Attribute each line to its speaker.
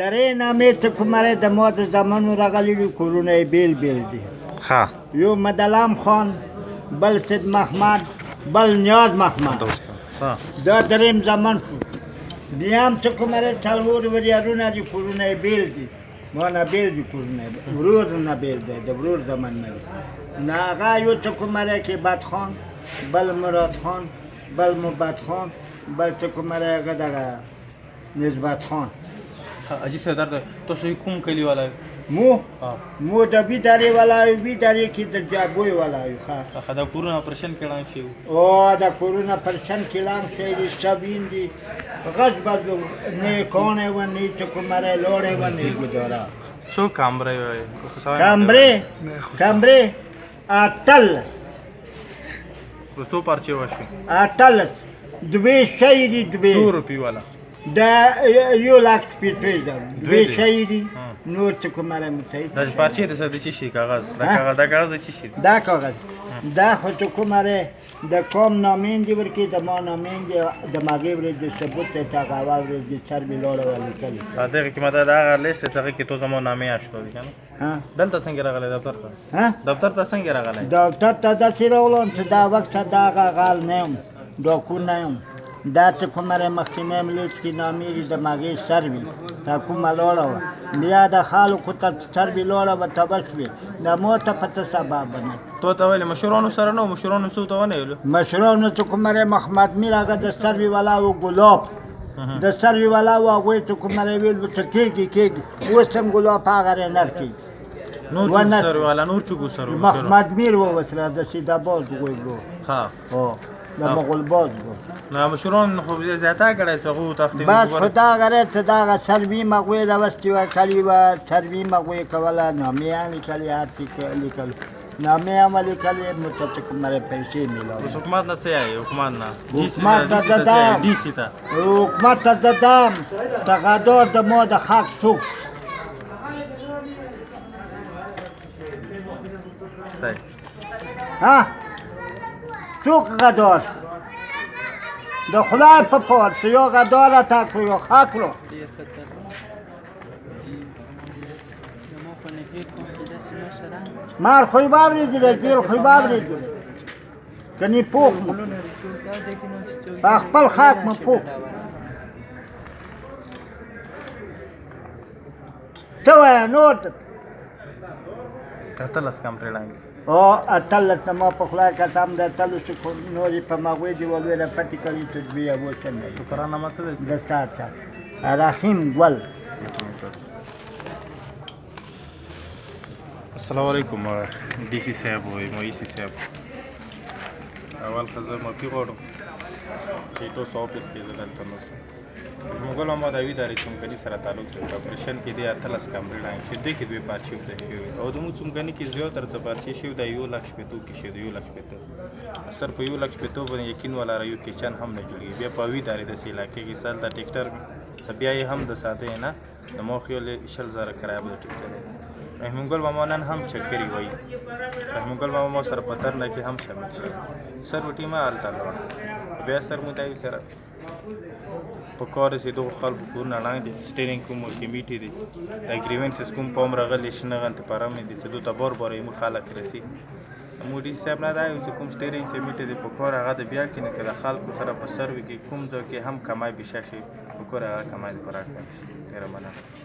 Speaker 1: درې نامې ته کومه د ما د زمانو راغلي دي کورونه یې بیل بیل دي
Speaker 2: ښه
Speaker 1: یو مدلام خان بل سید محمد بل نیاز محمد
Speaker 2: ښه
Speaker 1: دا درېیم زمان شو بیا هم څه کومه دی څلور وریارونه دي کورونه یې بیل دي ما نه بیل دي کورونه ورور نه بیل دی د ورور زمان نه دی نه هغه یو څه کومه دی کې بد خان بل مراد خان بل مبد خان بل څه کومه دی هغه دغه نسبت خان
Speaker 2: حاجي صدر تاسو کوم کلی والا
Speaker 1: مو د بیدارې والا یو بیدارې کې د جابوی والا یو
Speaker 2: ښه دا کورونه اپریشن کړای شي
Speaker 1: او دا کورونه پرشن کلام شي دي سبین دي غږ بد نه کونه و نه چې کومره لوړې و نه ګدورا
Speaker 2: څو کمرې وای
Speaker 1: کمرې اتل
Speaker 2: څو پرچې وشي
Speaker 1: اتل دوی شي دي دوی
Speaker 2: 2 روپی والا
Speaker 1: دا یو لاک پیټه دوی شي دي نور څه کومره متای
Speaker 2: دا پرچې د څه د چی شي کاغذ دا کاغذ د چی شي
Speaker 1: دا کاغذ دا خو څه کومره د کوم نامین دی ورکی د ما نامین دی د ماګې ورې د ثبوت ته تاغاوا ورې د چر ملوړ ولیکل
Speaker 2: دا کې ماده دا لیست څنګه کې تو زمو نامې آشته دي کنه
Speaker 1: ها
Speaker 2: دلته څنګه راغلی دفتر ته دفتر ته څنګه راغلی
Speaker 1: دفتر ته د سیرولون چې دا وخت دا غال نه ډاکو نه دا څه کومره مخکینه ملت کې نامې د ماګې سروي تا کومه لوړه بیا د خالکو ته سروي لوړه و تبشوي د موته پته سبب نه
Speaker 2: تو ته ویل مشرانو سره نو مشرانو څه ته ونه ویل
Speaker 1: مشرانو څه کومره محمد میر هغه د سروي والا او ګلاب د سروي والا او هغه څه کومره ویل ته کېږي اوس هم ګلاب هغه نه کېږي
Speaker 2: نور سروي والا نور چوغو سروي
Speaker 1: محمد میر و وسره د سیدا باز وګورو
Speaker 2: ها
Speaker 1: او د مغول باز
Speaker 2: نه مشرون خو زیاته کړی ته غو تختی
Speaker 1: بس خدا غره ته دا سروي مغوي د وستي و کلی و سروي مغوي کوله نامې لیکلي هاتي لیکل نامې عمل کلی متچک مره پیسې میلاو
Speaker 2: حکومت نه څه یې حکومت نه
Speaker 1: حکومت ته دام
Speaker 2: ډي سي ته
Speaker 1: حکومت ته دام تقاضا د مو د حق څوک
Speaker 2: صحیح
Speaker 1: ها څوک غدار د خدای په پور یو غدار تا کو یو خاکلو مار خوی باورې دي ګل خوی باورې دي کني پوخ خپل خاک م پوخ ته وای نور
Speaker 2: کتلس کم پرېړانګي
Speaker 1: او اتل ته ما په خدای قسم د اتل څخه نورې په مغوي دی ولې پټی کړی ته بیا وته نه
Speaker 2: شکرانه ماته
Speaker 1: د ساته رحیم ګل
Speaker 2: السلام علیکم ډي سي صاحب او مویسي صاحب اول خزر معافي غواړم چې تاسو آفس کې زه دلته نو مغول محمد اوی داري څنګه سره تعلق لري اپریشن کې دی اتلس کمرې لاین چې دې کې دوی پارچې وته شي او د مو څنګه کې زیو تر څه پارچې شي د 1 لک شپې تو کې شي د 1 لک شپې تو سر په 1 لک شپې تو باندې یقین ولا رايو کچن هم نه جوړي بیا په وی داري د سې علاقې کې سال د ټیکټر بیا یې هم د ساته نه د موخې له 10000 کرایه به ټیکټر رحیم ګل ماما نن هم چکري وای رحیم ګل ماما سره پتر نه کې هم شامل شي سر وټی ما حالت الله بیا سر متای سره په کار سي دوه خلکو کو نه لاندې سټیرینګ کوم کمیټي دي اګریمنټس کوم پوم راغلی شنه غنت پرم دي چې دوه بار بار یې مخالک رسي مودي صاحب نه دا چې کوم سټیرینګ کمیټي دي په کار هغه د بیا کې نه کړه خلکو سره په سروي کې کوم ځکه هم کمای بشاشي په کار هغه کمای پراټ ډیر مننه